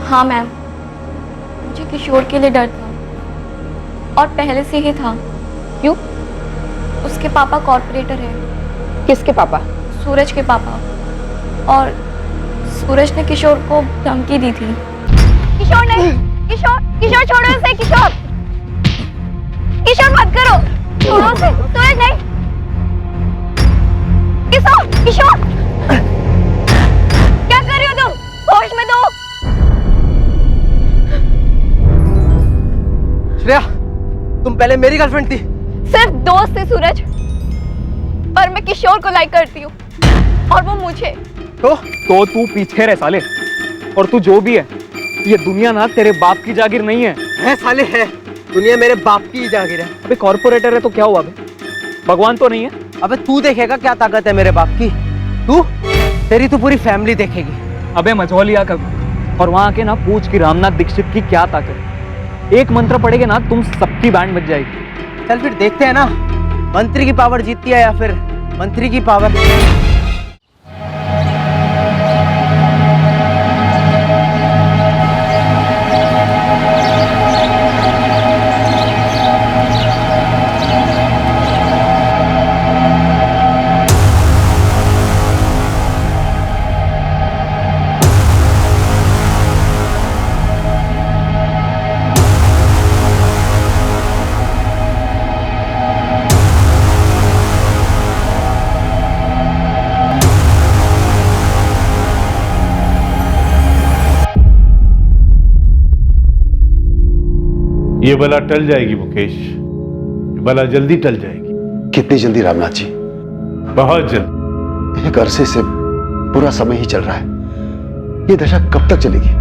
हाँ मैम, मुझे किशोर के लिए डर था और पहले से ही था। क्यों? उसके पापा कॉर्पोरेटर है। किसके पापा? सूरज के पापा। और सूरज ने किशोर को धमकी दी थी। किशोर नहीं, किशोर, किशोर छोड़ो उसे, किशोर, किशोर मत करो, छोड़ो उसे, सूरज नहीं, किशोर, किशोर, क्या कर रही हो तुम? होश में दो। श्रेया, तुम पहले मेरी गर्लफ्रेंड थी। सिर्फ दोस्त थे सूरज, पर मैं किशोर को लाइक करती हूँ और वो मुझे। तो तू पीछे रह साले। और तू जो भी है, ये दुनिया ना तेरे बाप की जागीर नहीं है। है साले, है। दुनिया मेरे बाप की जागीर है। अबे कॉर्पोरेटर है तो क्या हुआ बे? भगवान तो नहीं है? अबे तू देखेगा क्या ताकत है मेरे बाप की। तू, तेरी तो पूरी फैमिली देखेगी। अबे मझौलिया कभी और वहां के ना पूछ की रामनाथ दीक्षित की क्या ताकत है। एक मंत्र पड़ेगा ना, तुम सबकी बैंड बज जाएगी। चल फिर देखते हैं ना, मंत्री की पावर जीतती है या फिर मंत्री की पावर। ये बला टल जाएगी मुकेश, ये बला जल्दी टल जाएगी। कितनी जल्दी रामनाथ जी? बहुत जल्दी। एक अरसे से पूरा समय ही चल रहा है, ये दशा कब तक चलेगी?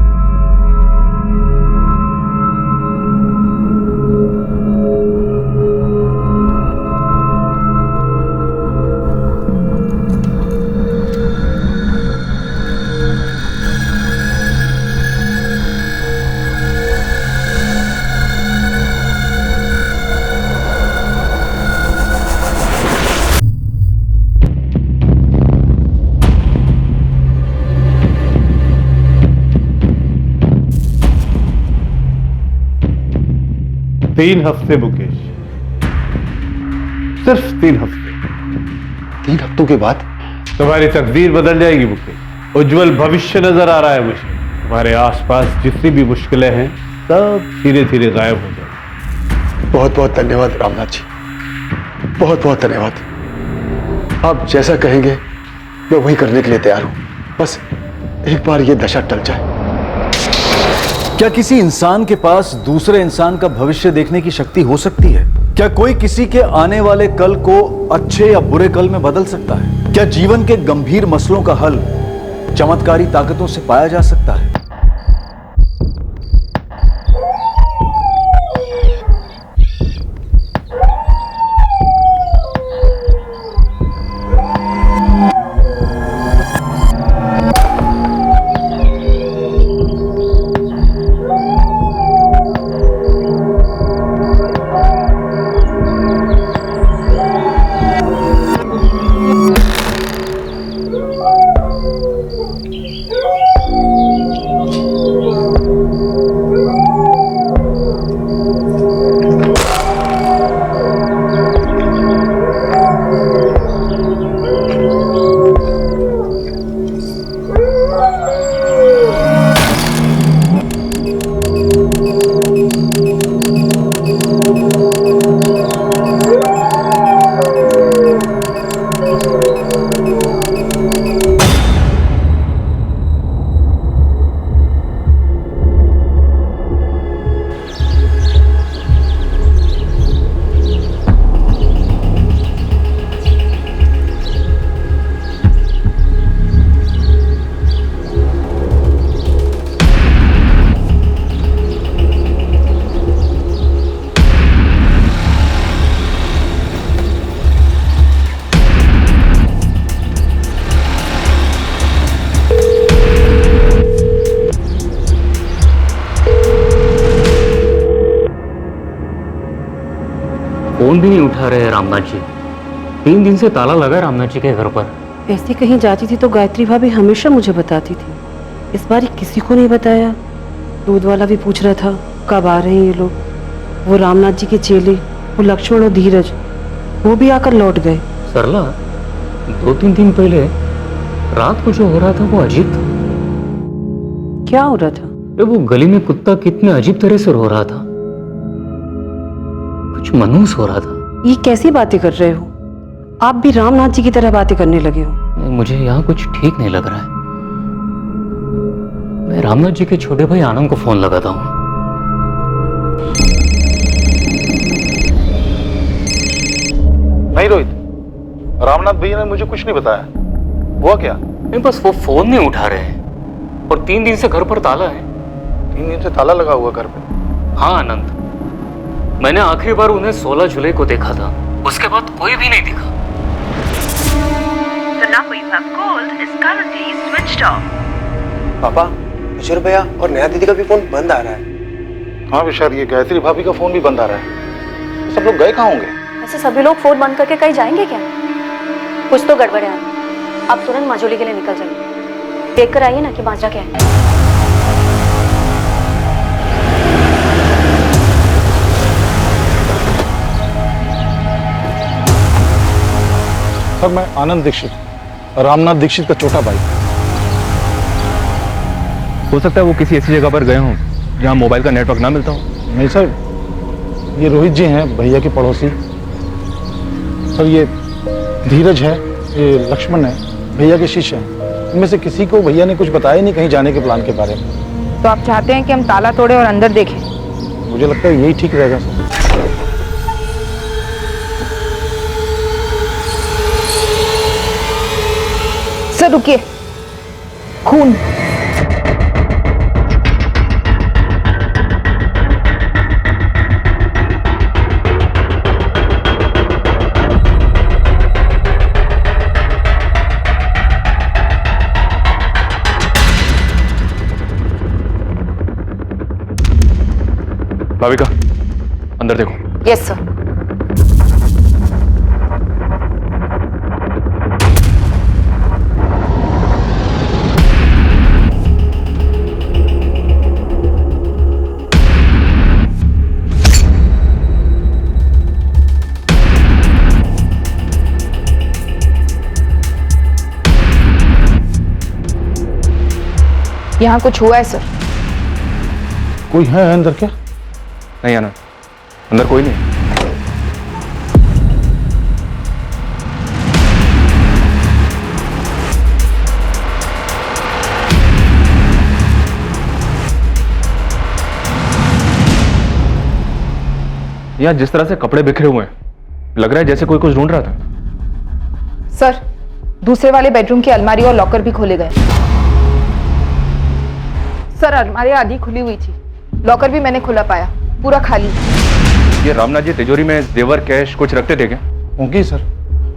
तीन हफ्ते मुकेश, सिर्फ 3 हफ्ते। 3 हफ्तों के बाद तुम्हारी तकदीर बदल जाएगी मुकेश। उज्जवल भविष्य नजर आ रहा है मुझे। तुम्हारे आसपास जितनी भी मुश्किलें हैं सब धीरे धीरे गायब हो जाएंगी। बहुत बहुत धन्यवाद रामनाथ जी, बहुत बहुत धन्यवाद। आप जैसा कहेंगे मैं वही करने के लिए तैयार हूं। बस एक बार ये दशा टल जाए। क्या किसी इंसान के पास दूसरे इंसान का भविष्य देखने की शक्ति हो सकती है? क्या कोई किसी के आने वाले कल को अच्छे या बुरे कल में बदल सकता है? क्या जीवन के गंभीर मसलों का हल चमत्कारी ताकतों से पाया जा सकता है? फोन भी नहीं उठा रहे रामनाथ जी। 3 दिन से ताला लगा है रामनाथ जी के घर पर। ऐसे कहीं जाती थी तो गायत्री भाभी हमेशा मुझे बताती थी, इस बार किसी को नहीं बताया। दूध वाला भी पूछ रहा था कब आ रहे हैं ये लोग। वो रामनाथ जी के चेले, वो लक्ष्मण और धीरज, वो भी आकर लौट गए। सरला, 2-3 दिन पहले रात को जो हो रहा था वो अजीब था। क्या हो रहा था? अरे वो गली में कुत्ता कितने अजीब तरह से रो रहा था, कुछ मनहूस हो रहा था। ये कैसी बातें कर रहे हो? आप भी रामनाथ जी की तरह बातें करने लगे हो। नहीं, मुझे यहाँ कुछ ठीक नहीं लग रहा है। मैं रामनाथ जी के छोटे भाई आनंद को फोन लगाता हूँ। नहीं रोहित, रामनाथ भैया ने मुझे कुछ नहीं बताया। हुआ क्या? नहीं, बस वो फोन नहीं उठा रहे हैं और 3 दिन से घर पर ताला है। 3 दिन से ताला लगा हुआ घर पे? हाँ आनंद, मैंने आखिरी बार उन्हें 16 जुलाई को देखा था, उसके बाद कोई भी नहीं दिखा। पापा, किशोर भैया और नया दीदी का भी फोन बंद आ रहा है। हाँ विशाल, ये गायत्री भाभी का फोन भी बंद आ रहा है। सब लोग गए कहाँ होंगे? ऐसे सभी लोग फोन बंद करके कहीं जाएंगे क्या? कुछ तो गड़बड़ है। आप तुरंत माजोली के लिए निकल जाइए, देख कर आइए ना कि माजरा क्या है। सर, मैं आनंद दीक्षित, रामनाथ दीक्षित का छोटा भाई। हो सकता है वो किसी ऐसी जगह पर गए हों जहां मोबाइल का नेटवर्क ना मिलता हो। नहीं सर, ये रोहित जी हैं, भैया के पड़ोसी। सर, ये धीरज है, ये लक्ष्मण है, भैया के शिष्य हैं। इनमें से किसी को भैया ने कुछ बताया नहीं कहीं जाने के प्लान के बारे में। तो आप चाहते हैं कि हम ताला तोड़े और अंदर देखें? मुझे लगता है यही ठीक रहेगा सर। सर रुकिए, खून। भाविका, अंदर देखो। Yes sir. यहाँ कुछ हुआ है सर? कोई है अंदर क्या? नहीं आनंद, अंदर कोई नहीं। यहाँ जिस तरह से कपड़े बिखरे हुए हैं, लग रहा है जैसे कोई कुछ ढूंढ रहा था। सर, दूसरे वाले बेडरूम की अलमारी और लॉकर भी खोले गए। सर, अलमारी आधी खुली हुई थी, लॉकर भी मैंने खुला पाया, पूरा खाली। ये रामनाथ जी तिजोरी में जेवर कैश कुछ रखते थे क्या? होंगे सर,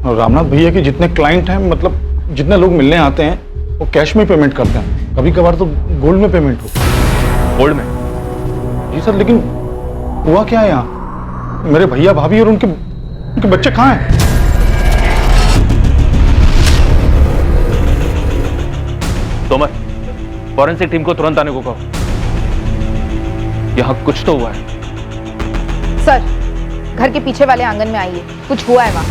और रामनाथ भैया के जितने क्लाइंट हैं, मतलब जितने लोग मिलने आते हैं, वो कैश में पेमेंट करते हैं। कभी कभार तो गोल्ड में पेमेंट होती है। गोल्ड में? जी सर, लेकिन हुआ क्या है यहाँ? मेरे भैया भाभी और उनके बच्चे कहाँ हैं? तोमर, फॉरेंसिक टीम को तुरंत आने को कहो। यहाँ कुछ तो हुआ है। सर, घर के पीछे वाले आंगन में आइए, कुछ हुआ है वहां।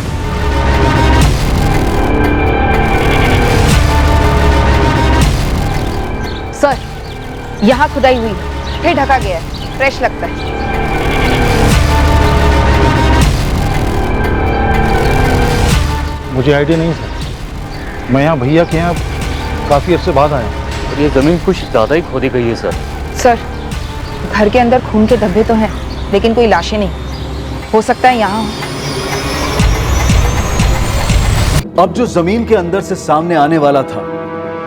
सर, यहाँ खुदाई हुई, फिर ढका गया है, फ्रेश लगता है। मुझे आइडिया नहीं सर, मैं यहाँ भैया के यहाँ काफी अरसे बाद आया हूँ। और ये जमीन कुछ ज्यादा ही खोदी गई है सर। सर, घर के अंदर खून के धब्बे तो हैं, लेकिन कोई लाशें नहीं। हो सकता है यहाँ। अब जो जमीन के अंदर से सामने आने वाला था,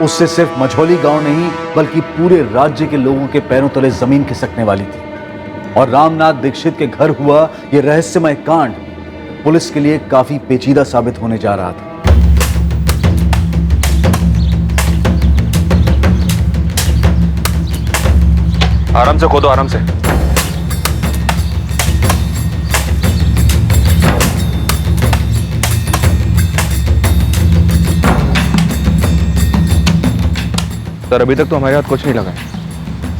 उससे सिर्फ मझौली गांव नहीं बल्कि पूरे राज्य के लोगों के पैरों तले जमीन खिसकने वाली थी। और रामनाथ दीक्षित के घर हुआ यह रहस्यमय कांड पुलिस के लिए काफी पेचीदा साबित होने जा रहा था। आराम से खोदो, आराम से। सर, अभी तक तो हमारे हाथ कुछ नहीं लगा है।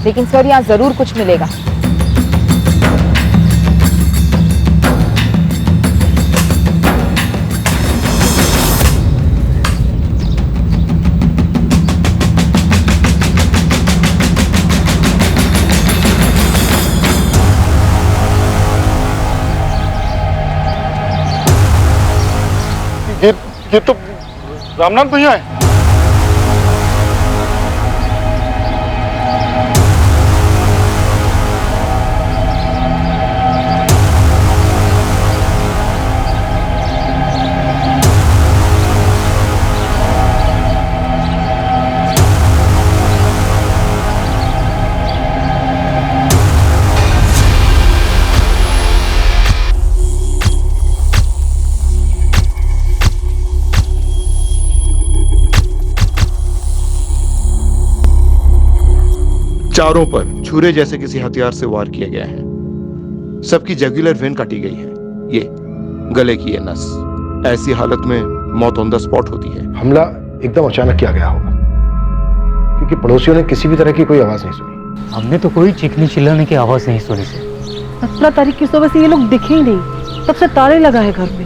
लेकिन सर यहाँ जरूर कुछ मिलेगा। ये तो रामनाथ भैया है। चारों पर छुरे जैसे किसी हथियार से वार किया गया है। सबकी जगुलर वेन काटी गई है। ये गले की ये नस, ऐसी हालत में मौत ऑन द स्पॉट होती है। हमला एकदम अचानक किया गया होगा, क्योंकि पड़ोसियों ने किसी भी तरह की कोई आवाज नहीं सुनी। हमने तो कोई चीखने चिल्लाने की आवाज नहीं सुनी सर। 17 तारीख की सुबह से ये लोग दिखे ही नहीं, तब से ताले लगा है घर पे।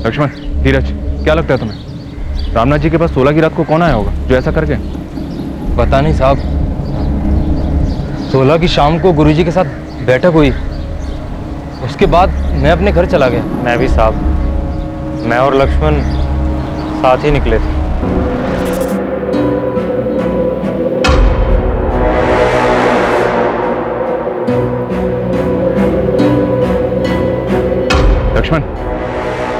लक्ष्मण, धीरज, क्या लगता है तुम्हें रामनाथ जी के पास 16 की रात को कौन आया होगा जो ऐसा करके? पता नहीं साहब, 16 की शाम को गुरुजी के साथ बैठक हुई, उसके बाद मैं अपने घर चला गया। मैं भी साहब, मैं और लक्ष्मण साथ ही निकले थे। लक्ष्मण,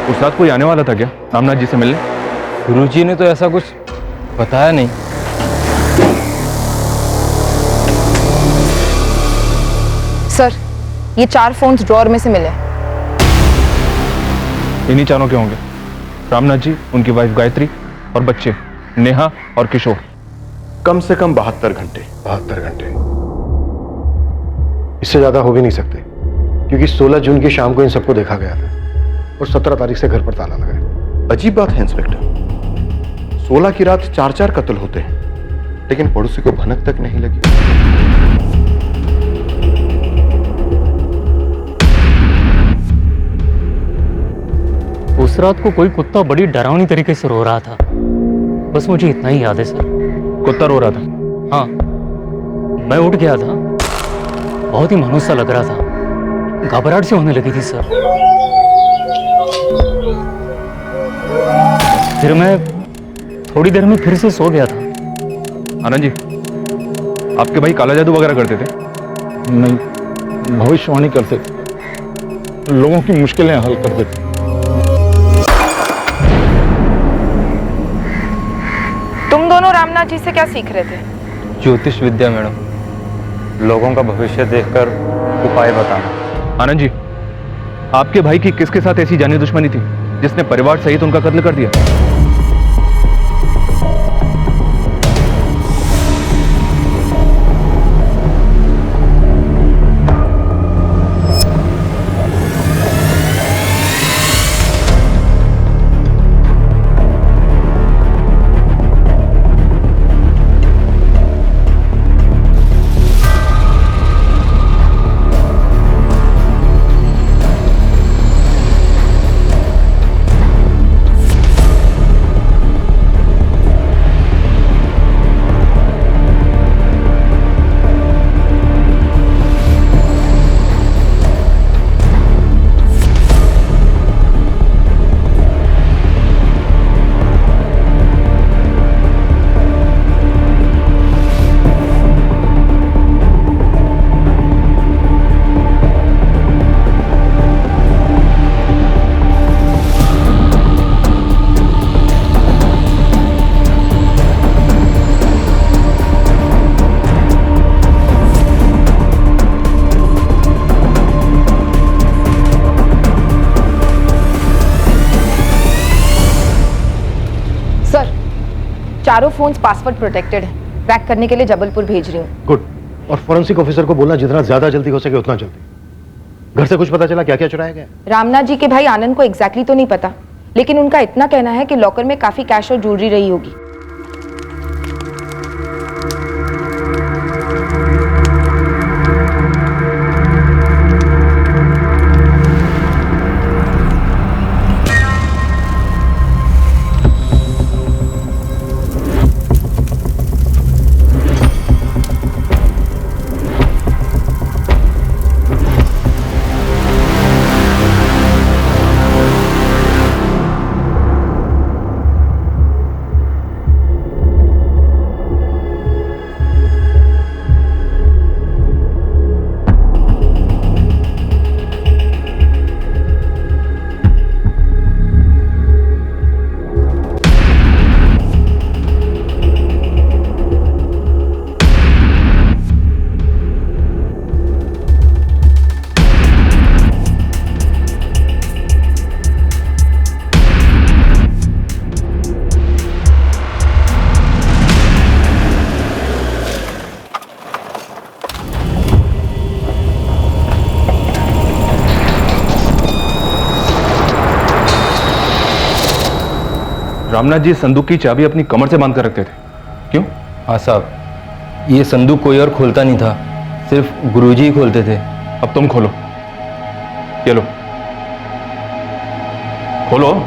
उस रात कोई आने वाला था क्या रामनाथ जी से मिलने? गुरुजी ने तो ऐसा कुछ बताया नहीं। सर, ये 4 फोन्स ड्रॉअर में से मिले। इन्हीं चारों के होंगे, रामनाथ जी, उनकी वाइफ गायत्री और बच्चे नेहा और किशोर। कम से कम 72 घंटे। 72 घंटे, इससे ज्यादा हो भी नहीं सकते, क्योंकि 16 जून की शाम को इन सबको देखा गया था और 17 तारीख से घर पर ताला लगा है। अजीब बात है इंस्पेक्टर, 16 की रात 4-4 कत्ल होते हैं, लेकिन पड़ोसी को भनक तक नहीं लगी। उस रात को कोई कुत्ता बड़ी डरावनी तरीके से रो रहा था, बस मुझे इतना ही याद है सर। कुत्ता रो रहा था? हाँ, मैं उठ गया था, बहुत ही मनुष्य सा लग रहा था, घबराहट से होने लगी थी सर। फिर मैं थोड़ी देर में फिर से सो गया था। आनंद जी, आपके भाई काला जादू वगैरह करते थे? नहीं, भविष्यवाणी करते थे, लोगों की मुश्किलें हल करते थे। तुम दोनों रामनाथ जी से क्या सीख रहे थे? ज्योतिष विद्या मैडम, लोगों का भविष्य देखकर उपाय बताना। आनंद जी, आपके भाई की किसके साथ ऐसी जानी दुश्मनी थी जिसने परिवार सहित उनका कत्ल कर दिया? चारों फोन्स पासवर्ड प्रोटेक्टेड है। ट्रैक करने के लिए जबलपुर भेज रही हूँ। गुड। और फोरेंसिक ऑफिसर को बोलना जितना ज्यादा जल्दी हो सके उतना जल्दी। घर से कुछ पता चला क्या क्या चुराया गया? रामनाथ जी के भाई आनंद को एग्जैक्टली तो नहीं पता, लेकिन उनका इतना कहना है कि लॉकर में काफी कैश और ज्वेलरी रही होगी। रामनाथ जी संदूक की चाबी अपनी कमर से बांध कर रखते थे, क्यों? हाँ साहब, ये संदूक कोई और खोलता नहीं था, सिर्फ गुरुजी ही खोलते थे। अब तुम खोलो, ये लो, खोलो।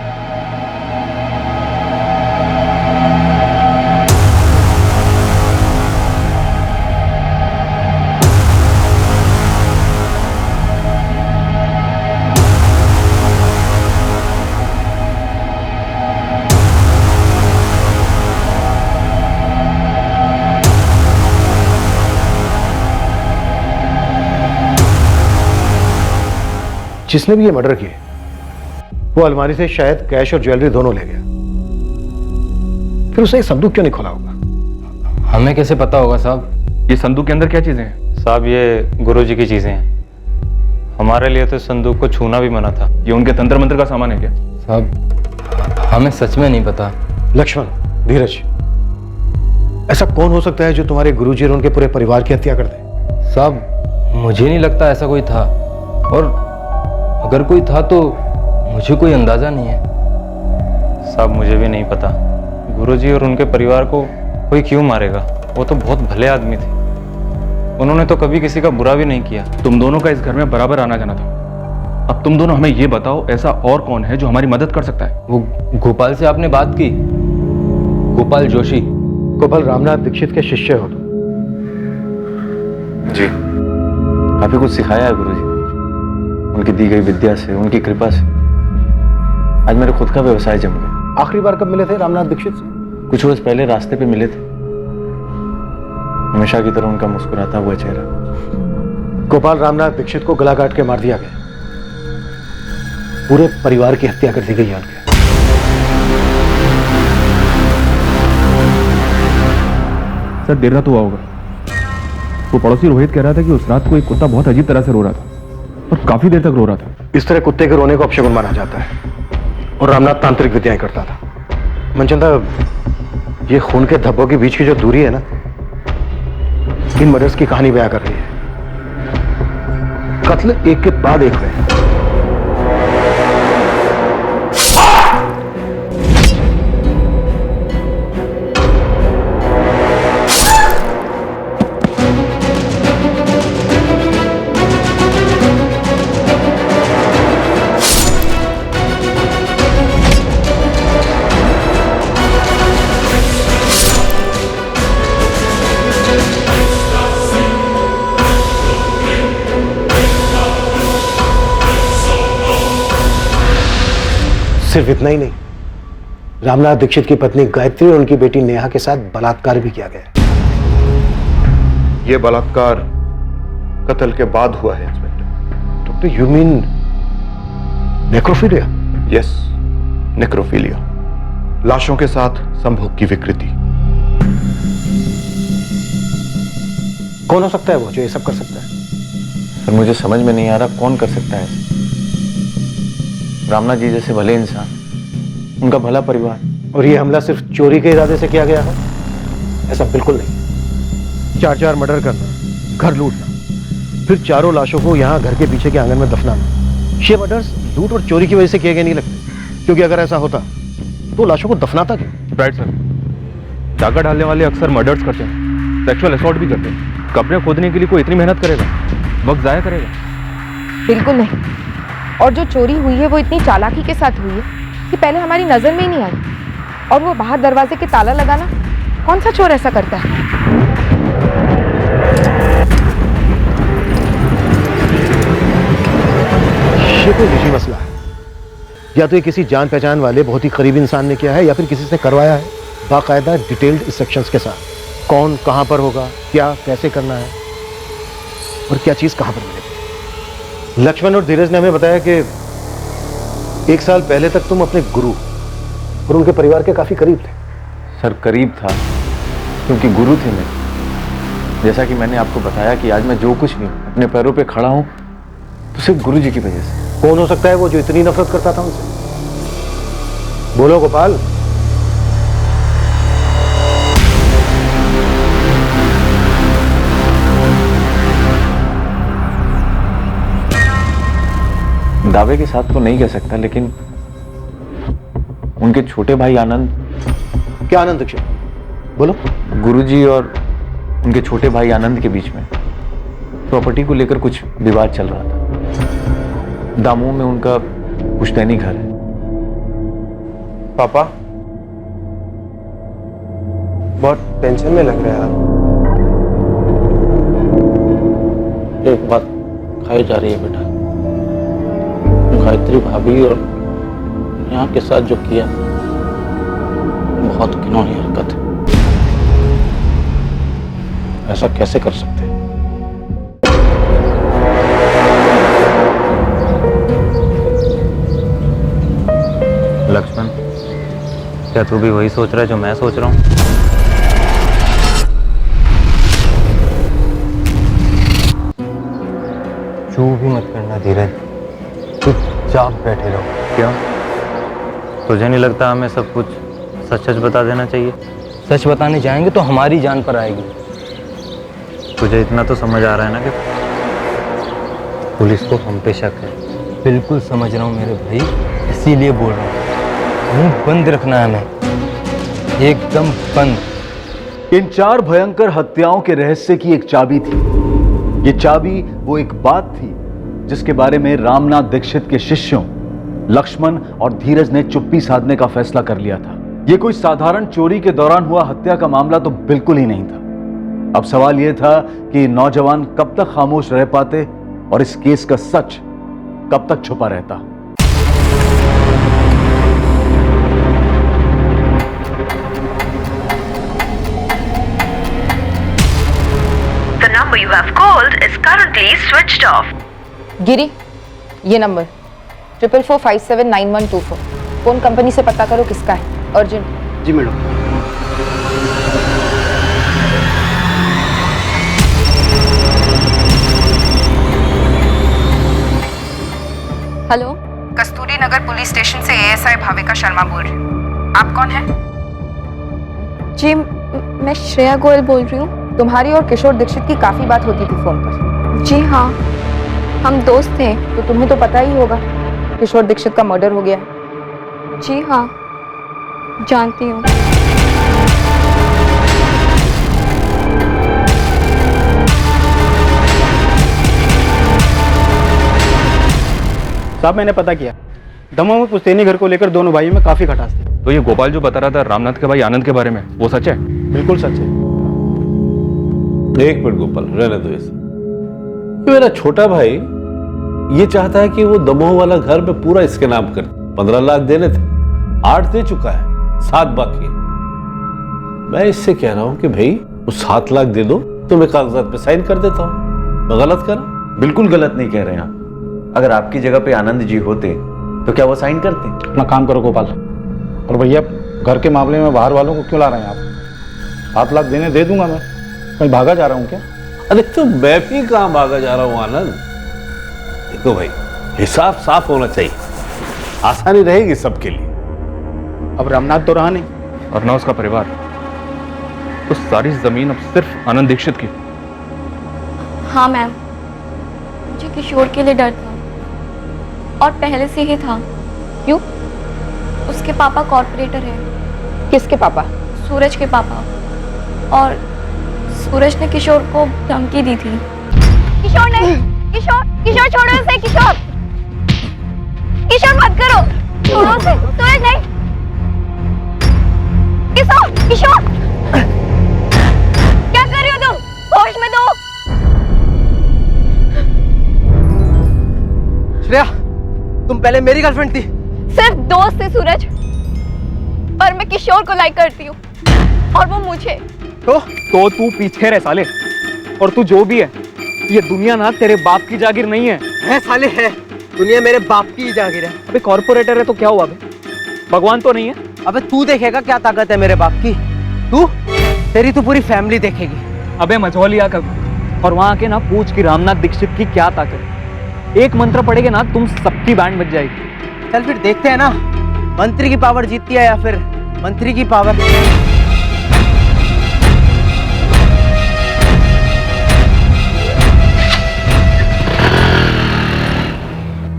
जिसने भी ये मर्डर किए वो अलमारी से शायद कैश और ज्वेलरी दोनों ले गया, फिर उसने एक संदूक क्यों नहीं खोला होगा? हमें कैसे पता होगा साहब? ये संदूक के अंदर क्या चीजें हैं? साहब ये गुरुजी की चीजें हैं, हमारे लिए तो संदूक को छूना भी मना था। ये उनके तंत्र मंत्र का सामान है क्या? साहब हमें सच में नहीं पता। लक्ष्मण, धीरज, ऐसा कौन हो सकता है जो तुम्हारे गुरुजी और उनके पूरे परिवार की हत्या कर दे? साहब मुझे नहीं लगता ऐसा कोई था, और अगर कोई था तो मुझे कोई अंदाजा नहीं है। साहब मुझे भी नहीं पता, गुरुजी और उनके परिवार को कोई क्यों मारेगा? वो तो बहुत भले आदमी थे, उन्होंने तो कभी किसी का बुरा भी नहीं किया। तुम दोनों का इस घर में बराबर आना जाना था। अब तुम दोनों हमें ये बताओ, ऐसा और कौन है जो हमारी मदद कर सकता है? वो गोपाल से आपने बात की? गोपाल जोशी। गोपाल रामनाथ दीक्षित के शिष्य हो तुम? जी, काफी कुछ सिखाया है गुरुजी, उनकी दी गई विद्या से, उनकी कृपा से आज मेरे खुद का व्यवसाय जम गया। आखिरी बार कब मिले थे रामनाथ दीक्षित से? कुछ रोज पहले रास्ते पे मिले थे, हमेशा की तरह उनका मुस्कुराता हुआ चेहरा। गोपाल रामनाथ दीक्षित को गला काट के मार दिया गया, पूरे परिवार की हत्या कर दी गई है उनके। सर देर रात हुआ होगा, वो पड़ोसी रोहित कह रहा था कि उस रात को एक कुत्ता बहुत अजीब तरह से रो रहा था और काफी देर तक रो रहा था। इस तरह कुत्ते के रोने को अपशगुन माना जाता है, और रामनाथ तांत्रिक विद्याएं करता था। मनचंदा, ये खून के धब्बों के बीच की जो दूरी है ना, इन मर्डर्स की कहानी बयां कर रही है। कत्ल एक के बाद एक हुए। सिर्फ इतना ही नहीं, रामनाथ दीक्षित की पत्नी गायत्री और उनकी बेटी नेहा के साथ बलात्कार भी किया गया। यह बलात्कार कत्ल के बाद हुआ है inspector. Doctor, you mean necrophilia? Yes, necrophilia, लाशों के साथ संभोग की विकृति। कौन हो सकता है वो जो ये सब कर सकता है? सर मुझे समझ में नहीं आ रहा कौन कर सकता है। रामनाथ जी जैसे भले इंसान, उनका भला परिवार, और ये हमला सिर्फ चोरी के इरादे से किया गया है? ऐसा बिल्कुल नहीं। 4-4 मर्डर करना, घर लूटना, फिर चारों लाशों को यहाँ घर के पीछे के आंगन में दफनाना, ये मर्डर्स लूट और चोरी की वजह से किए गए नहीं लगते। क्योंकि अगर ऐसा होता तो लाशों को दफनाता क्यों? राइट सर, चाका डालने वाले अक्सर मर्डर्स करते हैं, सेक्सुअल असॉल्ट भी करते हैं। कब्रें खोदने के लिए कोई इतनी मेहनत करेगा, वक्त जाया करेगा? बिल्कुल नहीं। और जो चोरी हुई है वो इतनी चालाकी के साथ हुई है कि पहले हमारी नजर में ही नहीं आई। और वो बाहर दरवाजे के ताला लगाना, कौन सा चोर ऐसा करता है? ये कोई निजी मसला है, या तो ये किसी जान पहचान वाले बहुत ही करीबी इंसान ने किया है, या फिर किसी से करवाया है बाकायदा डिटेल्ड इंस्ट्रक्शंस के साथ। कौन कहां पर होगा, क्या कैसे करना है, और क्या चीज कहां पर मिलेगी। लक्ष्मण और धीरज ने हमें बताया कि 1 साल पहले तक तुम अपने गुरु और उनके परिवार के काफी करीब थे। सर करीब था क्योंकि गुरु थे मेरे। जैसा कि मैंने आपको बताया कि आज मैं जो कुछ भी अपने पैरों पे खड़ा हूं तो सिर्फ गुरु जी की वजह से। कौन हो सकता है वो जो इतनी नफरत करता था उनसे? बोलो गोपाल। दावे के साथ तो नहीं कह सकता, लेकिन उनके छोटे भाई आनंद। क्या आनंद दीक्षित? बोलो। गुरुजी और उनके छोटे भाई आनंद के बीच में प्रॉपर्टी को लेकर कुछ विवाद चल रहा था। दामोह में उनका पुश्तैनी घर है। पापा बहुत टेंशन में लग रहे हैं आप। एक बात खाई जा रही है बेटा, गायत्री भाभी और यहाँ के साथ जो किया बहुत घिनौनी हरकत है। ऐसा कैसे कर सकते हैं? लक्ष्मण, क्या तू भी वही सोच रहा है जो मैं सोच रहा हूँ? चू भी मत करना धीरज, चुपचाप बैठे रहो। क्यों? तुझे नहीं लगता हमें सब कुछ सच सच बता देना चाहिए? सच बताने जाएंगे तो हमारी जान पर आएगी। तुझे इतना तो समझ आ रहा है ना कि पुलिस को हम पे शक है। बिल्कुल समझ रहा हूँ मेरे भाई, इसीलिए बोल रहा हूँ, मुंह बंद रखना है हमें, एकदम बंद। इन 4 भयंकर हत्याओं के रहस्य की एक चाबी थी। ये चाबी वो एक बात थी जिसके बारे में रामनाथ दीक्षित के शिष्यों लक्ष्मण और धीरज ने चुप्पी साधने का फैसला कर लिया था। ये कोई साधारण चोरी के दौरान हुआ हत्या का मामला तो बिल्कुल ही नहीं था। अब सवाल यह था कि नौजवान कब तक खामोश रह पाते और इस केस का सच कब तक छुपा रहता। The number you have called is currently switched off. गिरी, ये नंबर 4445791124 फोन कंपनी से पता करो किसका है, अर्जेंट। जी मैडम। हेलो, कस्तूरी नगर पुलिस स्टेशन से एएसआई भाविका शर्मा बोल रही हूँ। आप कौन हैं? जी मैं श्रेया गोयल बोल रही हूँ। तुम्हारी और किशोर दीक्षित की काफी बात होती थी फोन पर। जी हाँ, हम दोस्त थे। तो तुम्हें तो पता ही होगा किशोर दीक्षित का मर्डर हो गया है। जी हाँ, जानती हूँ। साहब मैंने पता किया, दमोह में पुश्तैनी घर को लेकर दोनों भाइयों में काफी खटास थी। तो ये गोपाल जो बता रहा था रामनाथ के भाई आनंद के बारे में, वो सच है? बिल्कुल सच है। एक मिनट गोपाल, रहने दो इसे। ये मेरा छोटा भाई ये चाहता है कि वो दमोह वाला घर में पूरा इसके नाम कर। 15 लाख देने थे, 8 दे चुका है, 7 बाकी है। मैं इससे कह रहा हूं कि भाई वो 7 लाख दे दो तो मैं कागजात पे साइन कर देता हूं। मैं गलत कर रहा हूं? बिल्कुल गलत नहीं कह रहे हैं आप। अगर आपकी जगह पे आनंद जी होते तो क्या वो साइन करते? अपना काम करो गोपाल। और भैया घर के मामले में बाहर वालों को क्यों ला रहे हैं आप? 7 लाख देने दे दूंगा मैं, कहीं भागा जा रहा हूँ क्या? अरे तो मैं भी कहां भागा जा रहा हूं आनंद। देखो भाई, हिसाब साफ होना चाहिए, आसानी रहेगी सबके लिए। अब रामनाथ तो रहा नहीं और ना उसका परिवार, तो सारी जमीन अब सिर्फ आनंद दीक्षित की। हाँ मैम, मुझे किशोर के लिए डर था और पहले से ही था। क्यों? उसके पापा कॉर्पोरेटर हैं। किसके पापा? सूरज के पापा। और सूरज ने किशोर को धमकी दी थी। किशोर नहीं, किशोर, किशोर छोड़ो उसे, किशोर, किशोर मत करो, छोड़ो उसे, सूरज नहीं, किशोर, किशोर, क्या कर रही हो तुम? होश में दो। श्रेया, तुम पहले मेरी गर्लफ्रेंड थी। सिर्फ दोस्त थे सूरज, पर मैं किशोर को लाइक करती हूँ और वो मुझे। तो तू पीछे रह साले, और तू जो भी है, ये दुनिया ना तेरे बाप की जागीर नहीं है। है साले, है, दुनिया मेरे बाप की जागीर है। अबे कॉर्पोरेटर है तो क्या हुआ बे? भगवान तो नहीं है। अबे तू देखेगा क्या ताकत है मेरे बाप की। तू, तेरी तो पूरी फैमिली देखेगी। अबे मझौलिया कब, और वहां के ना पूछ की रामनाथ दीक्षित की क्या ताकत है। एक मंत्र पढ़ेगे ना तुम सबकी बैंड बज जाएगी। चल फिर देखते हैं ना, मंत्री की पावर जीतती है या फिर मंत्री की पावर।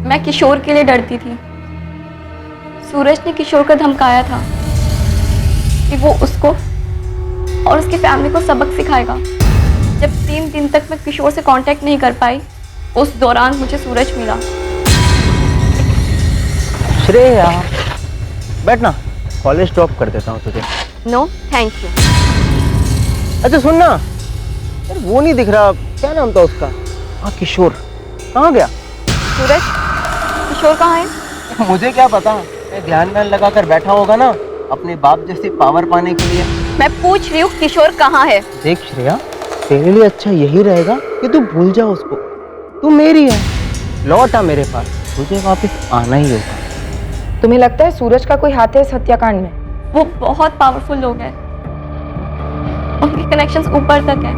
मैं किशोर के लिए डरती थी। सूरज ने किशोर को धमकाया था कि वो उसको और उसकी फैमिली को सबक सिखाएगा। जब 3 दिन तक मैं किशोर से कांटेक्ट नहीं कर पाई, उस दौरान मुझे सूरज मिला। श्रेया, बैठ ना, कॉलेज ड्रॉप कर देता हूँ तुझे। No thank you. अच्छा सुन ना, यार वो नहीं दिख रहा, क्या नाम था उसका? हाँ किशोर, कहाँ गया? सूरज, किशोर कहाँ है? मुझे क्या पता, ध्यान में लगा कर बैठा होगा ना अपने बाप जैसी पावर पाने के लिए। मैं पूछ रही हूँ किशोर कहाँ है? देख श्रेया, तेरे लिए अच्छा यही रहेगा कि तू भूल जा उसको। तू मेरी है, लौट आ मेरे पास, तुझे वापस आना ही होगा। तुम्हें लगता है सूरज का कोई हाथ है इस हत्याकांड में? वो बहुत पावरफुल लोग हैं, उनके कनेक्शंस ऊपर तक हैं।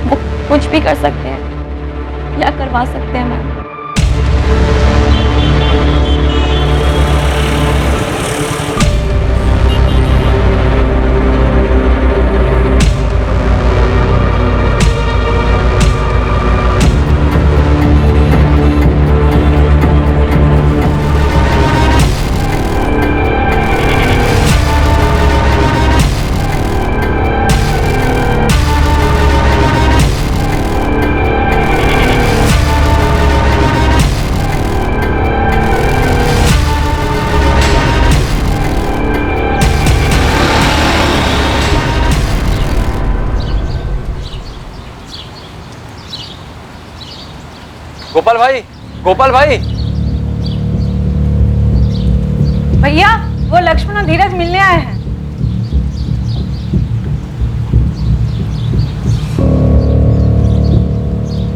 वो कुछ भी कर सकते हैं या करवा सकते हैं। मैम, गोपाल भाई, गोपाल भाई। भैया, वो लक्ष्मण और धीरज मिलने आए हैं।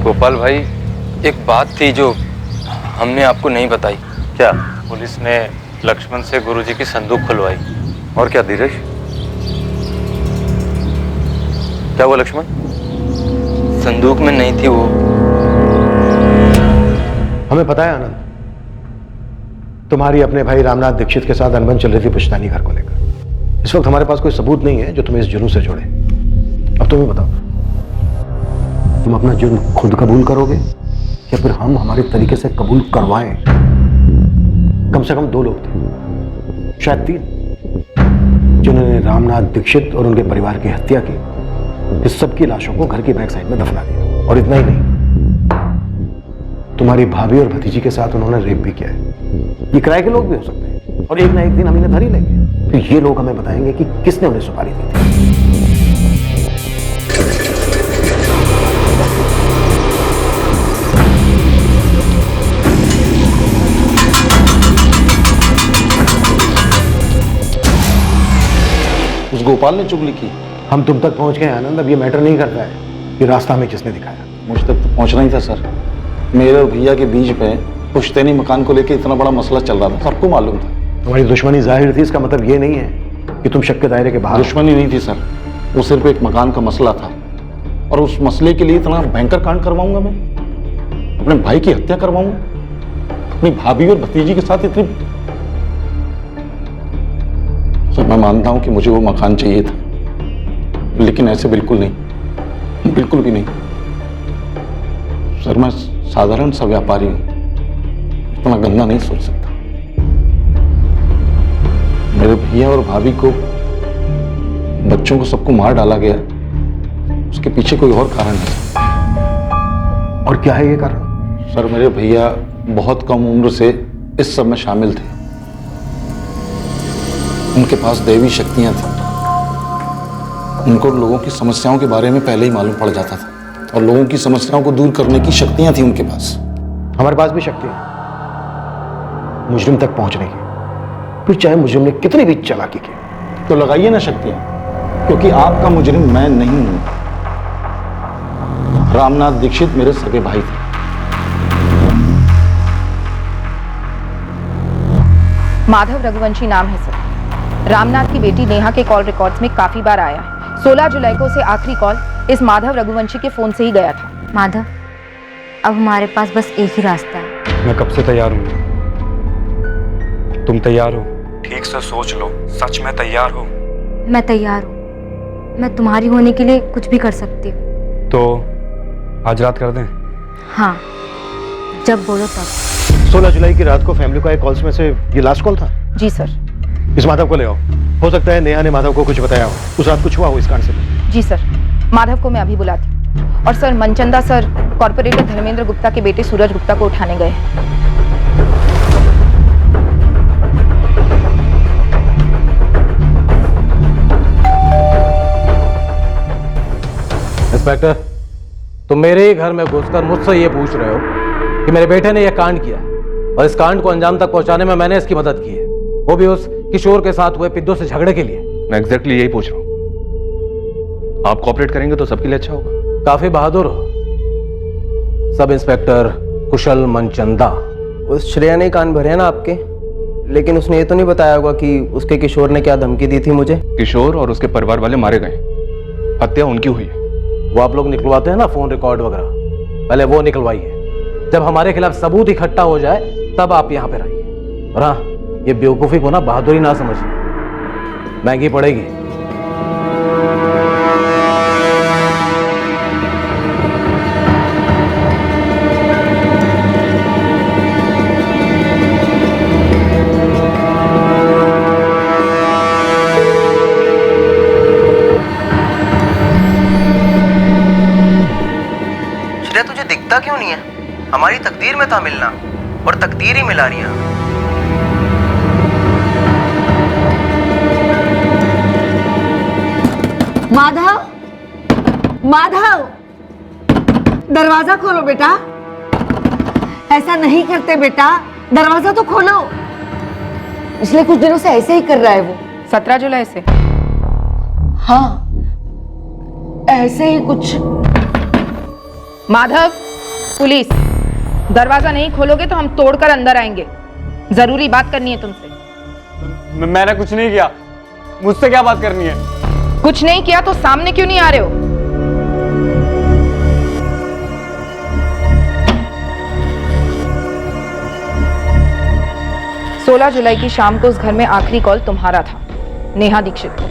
गोपाल भाई, एक बात थी जो हमने आपको नहीं बताई। क्या? पुलिस ने लक्ष्मण से गुरुजी की संदूक खुलवाई। और क्या धीरज? क्या हुआ लक्ष्मण? संदूक में नहीं थी वो। हमें पता है आनंद, तुम्हारी अपने भाई रामनाथ दीक्षित के साथ अनबन चल रही थी पुश्तैनी घर को लेकर। इस वक्त हमारे पास कोई सबूत नहीं है जो तुम्हें इस जुर्म से जोड़े। अब तुम्हें बताओ, तुम अपना जुर्म खुद कबूल करोगे या फिर हम हमारे तरीके से कबूल करवाएं? कम से कम 2 लोग थे, शायद 3, जिन्होंने रामनाथ दीक्षित और उनके परिवार की हत्या की। इस सब की लाशों को घर की बैक साइड में दफना दिया। और इतना ही नहीं, तुम्हारी भाभी और भतीजी के साथ उन्होंने रेप भी किया है। ये किराए के लोग भी हो सकते हैं और एक ना एक दिन हम इन्हें धर ही लेंगे। फिर ये लोग हमें बताएंगे कि किसने उन्हें सुपारी दी थी। उस गोपाल ने चुगली की। हम तुम तक पहुंच गए आनंद, अब ये मैटर नहीं करता है कि रास्ता हमें किसने दिखाया। मुझ तक तो पहुंचना ही था सर। मेरे और भैया के बीच पे पुश्तैनी मकान को लेकर इतना बड़ा मसला चल रहा था, सबको मालूम था। तुम्हारी दुश्मनी जाहिर थी, इसका मतलब ये नहीं है कि तुम शक के दायरे के बाहर। दुश्मनी नहीं थी सर, वो सिर्फ एक मकान का मसला था। और उस मसले के लिए इतना भयंकर कांड करवाऊंगा मैं? अपने भाई की हत्या करवाऊंगा अपनी भाभी और भतीजी के साथ? इतनी सर, मैं मानता हूं कि मुझे वो मकान चाहिए था, लेकिन ऐसे बिल्कुल नहीं, बिल्कुल भी नहीं सर। मैं साधारण सा व्यापारी हूं, इतना गंदा नहीं सोच सकता। मेरे भैया और भाभी को, बच्चों को, सबको मार डाला गया, उसके पीछे कोई और कारण है। और क्या है ये कारण? सर, मेरे भैया बहुत कम उम्र से इस सब में शामिल थे। उनके पास दैवी शक्तियां थी। उनको लोगों की समस्याओं के बारे में पहले ही मालूम पड़ जाता था और लोगों की समस्याओं को दूर करने की शक्तियां थी उनके पास। हमारे पास भी शक्ति है मुजरिम तक पहुंचने की, फिर चाहे मुजरिम ने कितनी भी चालाकी की। तो लगाइए ना शक्तियां, क्योंकि आपका मुजरिम मैं नहीं हूं। रामनाथ दीक्षित मेरे सगे भाई थे। माधव रघुवंशी नाम है सर। रामनाथ की बेटी नेहा के कॉल रिकॉर्ड्स में काफी बार आया है। 16 जुलाई को उसे आखिरी कॉल इस माधव रघुवंशी के फोन से ही गया था। माधव, अब हमारे पास बस एक ही रास्ता है। मैं कब से तैयार हूँ। तुम तैयार हो? ठीक से सोच लो, सच में तैयार हो? मैं तैयार हूँ। मैं तुम्हारी होने के लिए कुछ भी कर सकती हूँ। तो आज रात कर दें? हाँ, जब बोलो तब। 16 जुलाई की रात को फैमिली को आए कॉल्स में से ये लास्ट कॉल था? जी सर। इस माधव को ले आओ। हो सकता है नेहा ने माधव को कुछ बताया हो, उस रात कुछ हुआ हो इस कांड से। जी सर, माधव को मैं अभी बुलाती हूँ। और sir, Manchanda sir corporator Dharmendra Gupta के बेटे सूरज गुप्ता को उठाने गए हैं। इंस्पेक्टर, तुम मेरे ही घर में घुसकर मुझसे ये पूछ रहे हो कि मेरे बेटे ने यह कांड किया और इस कांड को अंजाम तक पहुंचाने में मैंने इसकी मदद की है, वो भी उस किशोर के साथ हुए पिद्दू से झगड़े के लिए। मैं एग्जैक्टली यही पूछ रहा हूं। आप कोऑपरेट करेंगे तो सबके लिए अच्छा होगा। काफी बहादुर हो सब इंस्पेक्टर कुशल मनचंदा। उस श्रेया ने कान भरे हैं ना आपके, लेकिन उसने ये तो नहीं बताया होगा कि उसके किशोर ने क्या धमकी दी थी मुझे। किशोर और उसके परिवार वाले मारे गए, हत्या उनकी हुई है। वो आप लोग निकलवाते हैं ना फोन रिकॉर्ड वगैरह, पहले वो निकलवाइए। जब हमारे खिलाफ सबूत इकट्ठा हो जाए तब आप यहां पर आइए। और हाँ, ये बेवकूफी को ना बहादुरी ना समझिए, महंगी पड़ेगी। श्रेया, तुझे दिखता क्यों नहीं है? हमारी तकदीर में था मिलना, और तकदीर ही मिला रही है। माधव, माधव, दरवाजा खोलो बेटा। ऐसा नहीं करते बेटा, दरवाजा तो खोलो। पिछले कुछ दिनों से ऐसे ही कर रहा है वो। 17 जुलाई से? हाँ, ऐसे ही कुछ। माधव, पुलिस, दरवाजा नहीं खोलोगे तो हम तोड़कर अंदर आएंगे। जरूरी बात करनी है तुमसे। मैंने कुछ नहीं किया, मुझसे क्या बात करनी है? कुछ नहीं किया तो सामने क्यों नहीं आ रहे हो? सोलह जुलाई की शाम को उस घर में आखिरी कॉल तुम्हारा था, नेहा दीक्षित को।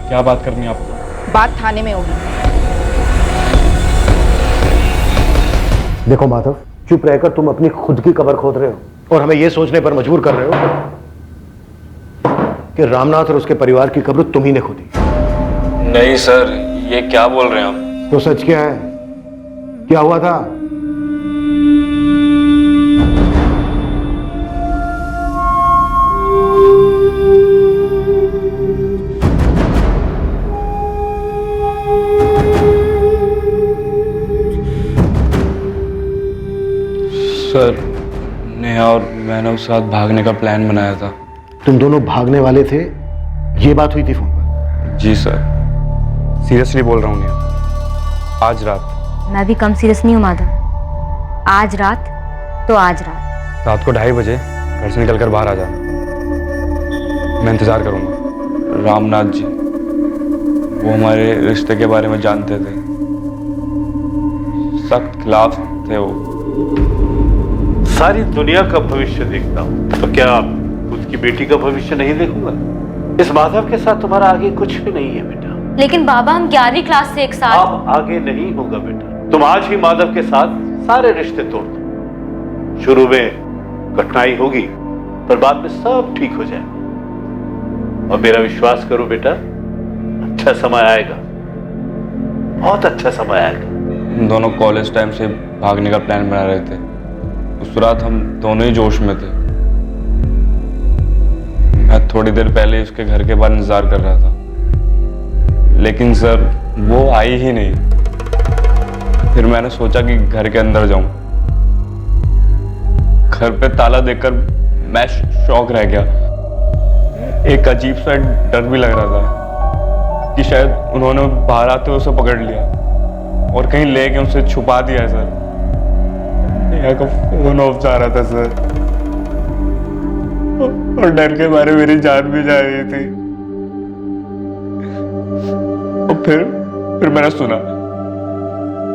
क्या बात करनी है आपको? बात थाने में होगी। देखो माधव, चुप रहकर तुम अपनी खुद की कब्र खोद रहे हो और हमें यह सोचने पर मजबूर कर रहे हो कि रामनाथ और उसके परिवार की कब्र तुम ही ने खोदी। नहीं सर, ये क्या बोल रहे हैं आप? तो सच क्या है? क्या हुआ था? सर, नेहा और मैंने उस रात भागने का प्लान बनाया था। तुम दोनों भागने वाले थे, ये बात हुई थी फोन पर? जी सर, सीरियसली बोल रहा हूँ नेहा, आज रात। मैं भी कम सीरियस नहीं हूँ माधव। आज रात तो आज रात को 2:30 बजे घर से निकलकर बाहर आ जाना, मैं इंतजार करूंगा। रामनाथ जी, वो हमारे रिश्ते के बारे में जानते थे, सख्त खिलाफ थे वो। सारी दुनिया का भविष्य देखता हूँ, तो क्या खुद की बेटी का भविष्य नहीं देखूंगा? इस माधव के साथ तुम्हारा आगे कुछ भी नहीं है बेटा। लेकिन बाबा, हम 11वीं क्लास से एक साथ। अब आगे नहीं होगा बेटा। तुम आज ही माधव के साथ सारे रिश्ते तोड़ दो। शुरू में कठिनाई होगी, पर बाद में सब ठीक हो जाएगा। और मेरा विश्वास करो बेटा, अच्छा समय आएगा, बहुत अच्छा समय आएगा। हम दोनों कॉलेज टाइम से भागने का प्लान बना रहे थे। उस रात हम दोनों ही जोश में थे। मैं थोड़ी देर पहले उसके घर के बाहर इंतजार कर रहा था, लेकिन सर वो आई ही नहीं। फिर मैंने सोचा कि घर के अंदर जाऊं। घर पे ताला देखकर मैं शॉक रह गया। एक अजीब सा डर भी लग रहा था कि शायद उन्होंने बाहर आते हुए उसे पकड़ लिया और कहीं लेके उसे छुपा दिया है सर। नेहा का फोन ऑफ जा रहा था सर, और डर के मारे मेरी जान भी जा रही थी। और फिर मैंने सुना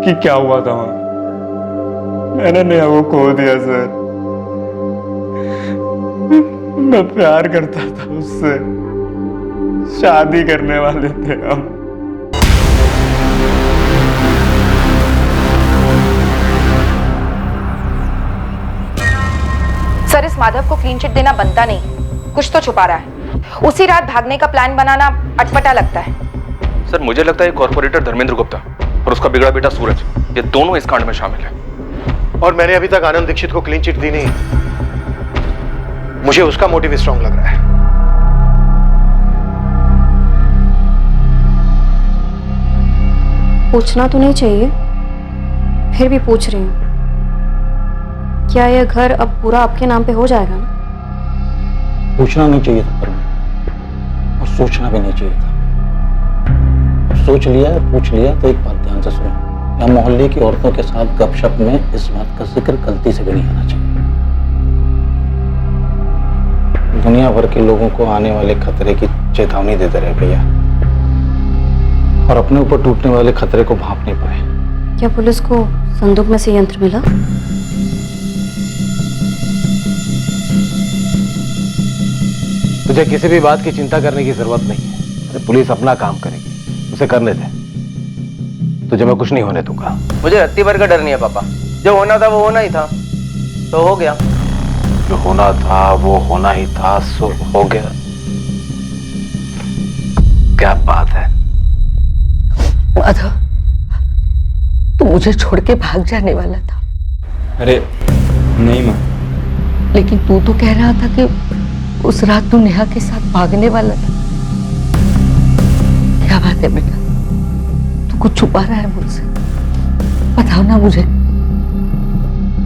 कि क्या हुआ था वहां। मैंने नेहा को खो दिया सर। मैं प्यार करता था उससे, शादी करने वाले थे हम। माधव को क्लीन चिट देना बनता नहीं, कुछ तो छुपा रहा है। उसी रात भागने का प्लान बनाना अटपटा लगता है। सर मुझे लगता है कॉर्पोरेटर धर्मेंद्र गुप्ता और उसका बिगड़ा बेटा सूरज, ये दोनों इस कांड में शामिल हैं। और मैंने अभी तक आनंद दीक्षित को क्लीन चिट दी नहीं। मुझे उसका मोटिव स्ट्रांग लग रहा है। पूछना तो नहीं चाहिए, फिर भी पूछ रही हूँ, क्या यह घर अब पूरा आपके नाम पे हो जाएगा ना? पूछना नहीं चाहिए था और सोचना भी नहीं चाहिए था। सोच लिया और पूछ लिया तो एक बात ध्यान से सुनो, यहाँ मोहल्ले की औरतों के साथ गपशप में इस बात का जिक्र गलती से भी नहीं आना चाहिए। दुनिया भर के लोगों को आने वाले खतरे की चेतावनी देते रहे भैया, और अपने ऊपर टूटने वाले खतरे को भांप नहीं पाए। क्या पुलिस को संदूक में से यंत्र मिला? तुझे किसी भी बात की चिंता करने की जरूरत नहीं है। अरे पुलिस अपना काम करेगी, उसे करने दे। तुझे मैं कुछ नहीं होने दूंगा। मुझे रत्ती भर का डर नहीं है पापा, जो होना था वो होना ही था, तो हो गया। जो होना था वो होना ही था, सो हो गया। क्या बात है? माधव, तू मुझे छोड़ के भाग जाने वाला था। अरे नहीं माँ। लेकिन तू तो कह रहा था कि उस रात तू नेहा के साथ भागने वाला था। क्या बात है बेटा, तू कुछ छुपा रहा है मुझसे? बताओ ना मुझे,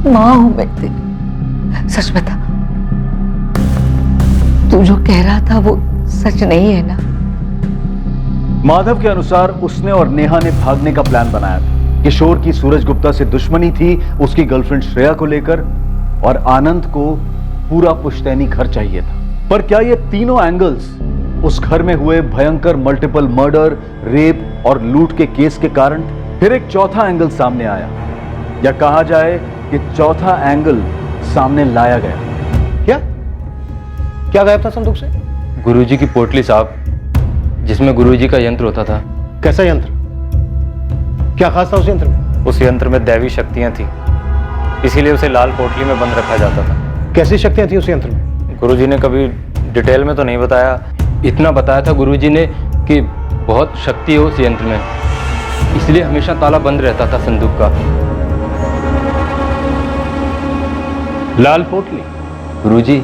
माँ हूं मैं तेरी, सच बता। तू जो कह रहा था वो सच नहीं है ना? माधव के अनुसार उसने और नेहा ने भागने का प्लान बनाया था। किशोर की सूरज गुप्ता से दुश्मनी थी उसकी गर्लफ्रेंड श्रेया को लेकर, और आनंद को पूरा पुश्तैनी घर चाहिए था। पर क्या ये तीनों एंगल्स उस घर में हुए भयंकर मल्टीपल मर्डर, रेप और लूट के केस के कारण? फिर एक चौथा एंगल सामने आया, या कहा जाए कि चौथा एंगल सामने लाया गया। क्या गायब था संदूक से? गुरुजी की पोटली साहब, जिसमें गुरुजी का यंत्र होता था। कैसा यंत्र? क्या खास था उस यंत्र में? उस यंत्र में दैवी शक्तियां थी, इसीलिए उसे लाल पोटली में बंद रखा जाता था। कैसी शक्तियां थी उस यंत्र में? गुरुजी ने कभी डिटेल में तो नहीं बताया, इतना बताया था गुरुजी ने कि बहुत शक्ति है उस यंत्र में, इसलिए हमेशा ताला बंद रहता था संदूक का। लाल पोटली? गुरुजी,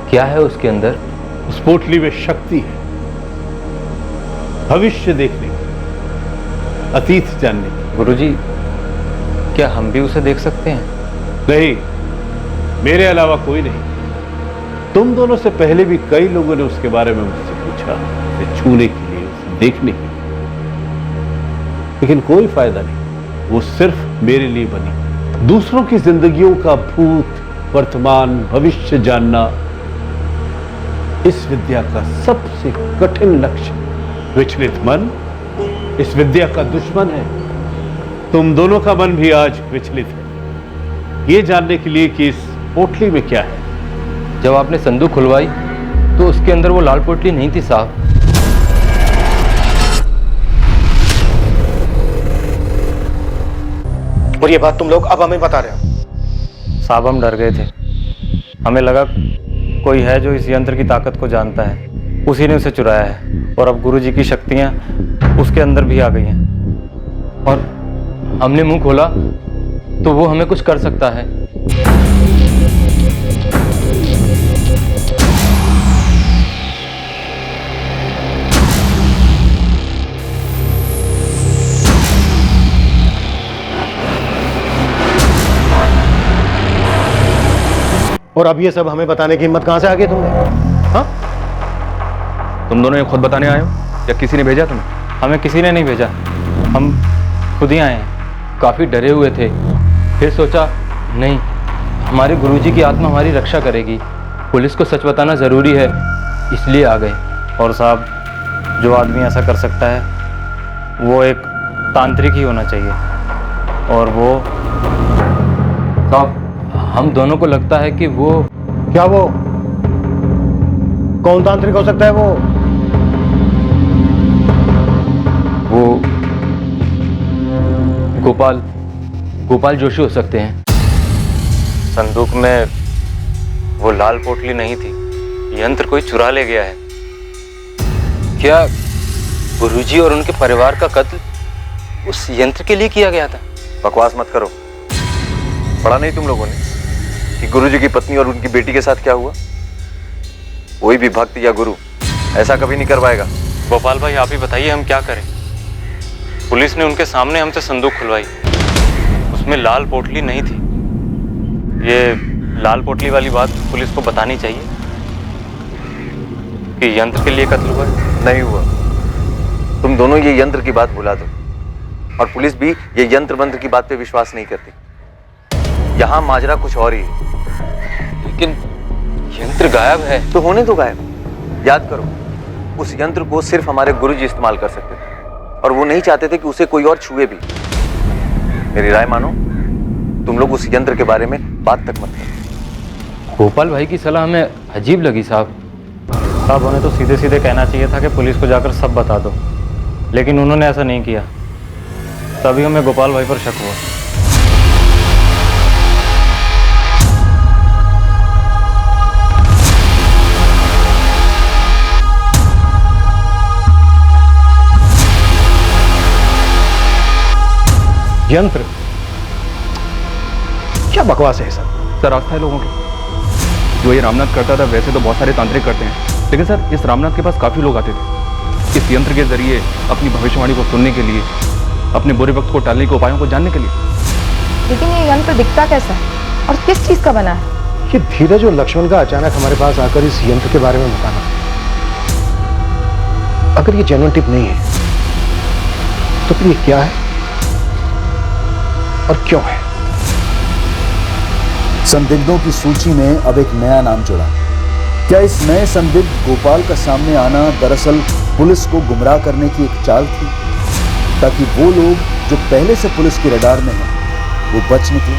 क्या है उसके अंदर? उस पोटली में शक्ति है, भविष्य देखने की, अतीत जानने की। गुरुजी, क्या हम भी उसे देख सकते हैं? नहीं, मेरे अलावा कोई नहीं। तुम दोनों से पहले भी कई लोगों ने उसके बारे में मुझसे पूछा, उसे छूने के लिए, उसे देखने के लिए, लेकिन कोई फायदा नहीं। वो सिर्फ मेरे लिए बनी। दूसरों की जिंदगियों का भूत, वर्तमान, भविष्य जानना इस विद्या का सबसे कठिन लक्ष्य। विचलित मन इस विद्या का दुश्मन है। तुम दोनों का मन भी आज विचलित है, ये जानने के लिए कि इस पोटली में क्या है। जब आपने संदूक खुलवाई तो उसके अंदर वो लाल पोटली नहीं थी साहब। और ये बात तुम लोग अब हमें बता रहे हो? साहब हम डर गए थे, हमें लगा कोई है जो इस यंत्र की ताकत को जानता है, उसी ने उसे चुराया है, और अब गुरुजी की शक्तियां उसके अंदर भी आ गई हैं, और हमने मुंह खोला तो वो हमें कुछ कर सकता है। और अब ये सब हमें बताने की हिम्मत कहां से आ गई तुमने? हाँ? तुम दोनों ये खुद बताने आए हो या किसी ने भेजा तुम्हें? हमें किसी ने नहीं भेजा, हम खुद ही आए हैं। काफ़ी डरे हुए थे, फिर सोचा नहीं, हमारे गुरुजी की आत्मा हमारी रक्षा करेगी, पुलिस को सच बताना ज़रूरी है, इसलिए आ गए। और साहब, जो आदमी ऐसा कर सकता है वो एक तांत्रिक ही होना चाहिए, और वो साहब हम दोनों को लगता है कि वो। क्या वो? कौन तांत्रिक हो सकता है वो? वो गोपाल जोशी हो सकते हैं। संदूक में वो लाल पोटली नहीं थी, यंत्र कोई चुरा ले गया है। क्या गुरुजी और उनके परिवार का कत्ल उस यंत्र के लिए किया गया था? बकवास मत करो। पढ़ा नहीं तुम लोगों ने कि गुरुजी की पत्नी और उनकी बेटी के साथ क्या हुआ? कोई भी भक्त या गुरु ऐसा कभी नहीं करवाएगा। गोपाल भाई, आप ही बताइए हम क्या करें? पुलिस ने उनके सामने हमसे संदूक खुलवाई, उसमें लाल पोटली नहीं थी। ये लाल पोटली वाली बात पुलिस को बतानी चाहिए कि यंत्र के लिए कत्ल हुआ है। नहीं हुआ। तुम दोनों ये यंत्र की बात भुला दो, और पुलिस भी ये यंत्र मंत्र की बात पे विश्वास नहीं करती। यहां माजरा कुछ और ही है। लेकिन यंत्र गायब है। तो होने दो गायब। याद करो, उस यंत्र को सिर्फ हमारे गुरुजी इस्तेमाल कर सकते थे, और वो नहीं चाहते थे कि उसे कोई और छुए भी। मेरी राय मानो, तुम लोग उस यंत्र के बारे में बात तक मत करो। गोपाल भाई की सलाह हमें अजीब लगी साहब। साहब, उन्हें तो सीधे सीधे कहना चाहिए था कि पुलिस को जाकर सब बता दो, लेकिन उन्होंने ऐसा नहीं किया। तभी हमें गोपाल भाई पर शक हुआ। यंत्र? क्या बकवास है सब? सर, आस्था है लोगों की। जो ये रामनाथ करता था वैसे तो बहुत सारे तांत्रिक करते हैं, लेकिन सर इस रामनाथ के पास काफी लोग आते थे इस यंत्र के जरिए अपनी भविष्यवाणी को सुनने के लिए, अपने बुरे वक्त को टालने के उपायों को जानने के लिए। लेकिन ये यंत्र दिखता कैसा है और किस चीज का बना है? ये धीरज और लक्ष्मण का अचानक हमारे पास आकर इस यंत्र के बारे में बताना, अगर ये जेन्युइन टिप नहीं है तो फिर ये क्या है और क्यों है? संदिग्धों की सूची में अब एक नया नाम जुड़ा। क्या इस नए संदिग्ध गोपाल का सामने आना दरअसल पुलिस को गुमराह करने की एक चाल थी, ताकि वो लोग जो पहले से पुलिस के रडार में हैं वो बच निकले?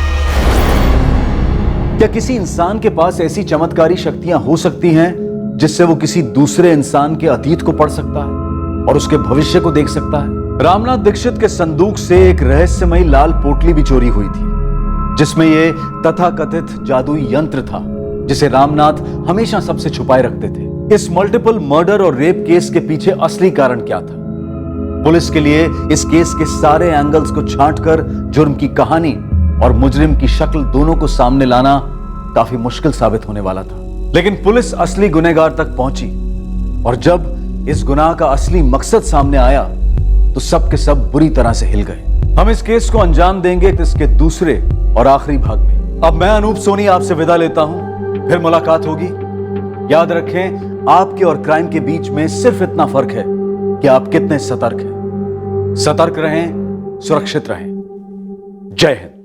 क्या किसी इंसान के पास ऐसी चमत्कारी शक्तियां हो सकती हैं जिससे वो किसी दूसरे इंसान के अतीत को पढ़ सकता है और उसके भविष्य को देख सकता है? रामनाथ दीक्षित के संदूक से एक रहस्यमयी लाल पोटली भी चोरी हुई थी, जिसमें ये तथाकथित जादुई यंत्र था जिसे रामनाथ हमेशा सबसे छुपाए रखते थे। इस मल्टीपल मर्डर और रेप केस के पीछे असली कारण क्या था? पुलिस के लिए इस केस के सारे एंगल्स को छांटकर जुर्म की कहानी और मुजरिम की शक्ल दोनों को सामने लाना काफी मुश्किल साबित होने वाला था। लेकिन पुलिस असली गुनहगार तक पहुंची, और जब इस गुनाह का असली मकसद सामने आया तो सब के सब बुरी तरह से हिल गए। हम इस केस को अंजाम देंगे इसके दूसरे और आखिरी भाग में। अब मैं अनूप सोनी आपसे विदा लेता हूं, फिर मुलाकात होगी। याद रखें, आपके और क्राइम के बीच में सिर्फ इतना फर्क है कि आप कितने सतर्क हैं। सतर्क रहें, सुरक्षित रहें। जय हिंद।